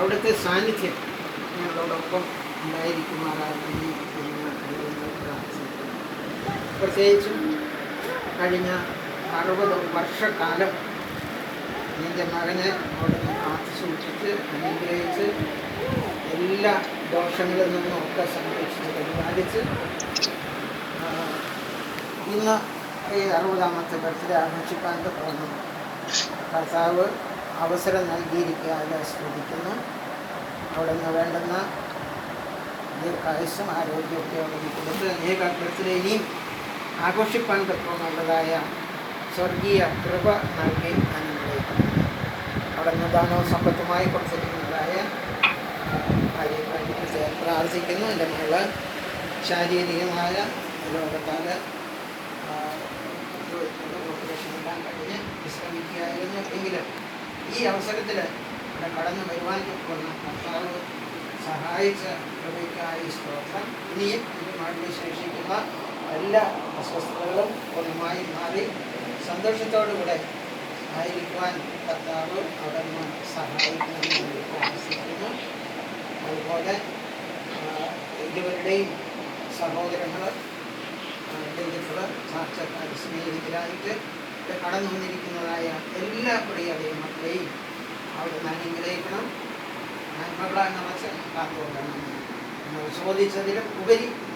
അവിടുത്തെ സാന്നിധ്യം ഞങ്ങളോടൊപ്പം ഉണ്ടായിരിക്കുമാറാകണമേ എന്ന് പ്രാർത്ഥിക്കുന്നു. പ്രത്യേകിച്ചും കഴിഞ്ഞ 60 വർഷക്കാലം എൻ്റെ മകനെ അവിടുന്ന് കാത്തു സൂക്ഷിച്ച് അനുഗ്രഹിച്ച് എല്ലാ ദോഷങ്ങളിൽ നിന്നും ഒക്കെ സംരക്ഷിച്ച് പരിപാലിച്ച് ഇന്ന് ഈ 60ാമത്തെ ബർത്ത്ഡേ ആഘോഷിക്കാൻ തോന്നുന്നു. കർത്താവ് അവസരം നൽകിയിരിക്കാതെ സ്തുതിക്കുന്നു. അവിടുന്ന് വേണ്ടുന്ന ദീർഘായുസ്സും ആരോഗ്യമൊക്കെ അവിടുന്ന് കൊടുത്ത് അനേക ബർത്ത്ഡേ ഇനിയും ആഘോഷിക്കാൻ തക്കമുള്ളതായ സ്വർഗീയ കൃപ നൽകി അനുഗ്രഹിക്കുന്നു. അവിടുന്ന് ദാനവും സമ്പത്തുമായി കൊടുത്തിരിക്കുന്നതായ കാര്യങ്ങളെ പ്രാർത്ഥിക്കുന്നു. എൻ്റെ മകള് ശാരീരികമായ രോഗത്താൽ ഓപ്പറേഷൻ എല്ലാം കഴിഞ്ഞ് വിശ്രമിക്കുകയായിരുന്നു. എങ്കിലും ഈ അവസരത്തിൽ ഇവിടെ കടന്നു വരുവാൻ പോകുന്ന കർത്താവ് സഹായിച്ച കൃപയ്ക്കായി സ്തോത്രം. ഇനിയും ഇതുമായി ശേഷിക്കുന്ന എല്ലാ അസ്വസ്ഥതകളും പൂർണ്ണമായി മാറി സന്തോഷത്തോടുകൂടെ ആയിരിക്കുവാൻ കർത്താവ് അവിടുന്ന് സഹായിക്കണമെന്ന് പ്രാർത്ഥിക്കുന്നു. അതുപോലെ ഇരുവരുടെയും സഹോദരങ്ങൾ, ബന്ധുക്കൾ, സാക്ഷാത്കാർ, സ്നേഹിതരായിട്ട് കടന്നു വന്നിരിക്കുന്നതായ എല്ലാ പ്രിയ ദൈവമക്കളെയും അവിടുന്ന് അനുഗ്രഹിക്കണം. നന്മകളാൽ നിറച്ച് കാത്തുകൊള്ളണം. ചോദിച്ചതിലും ഉപരി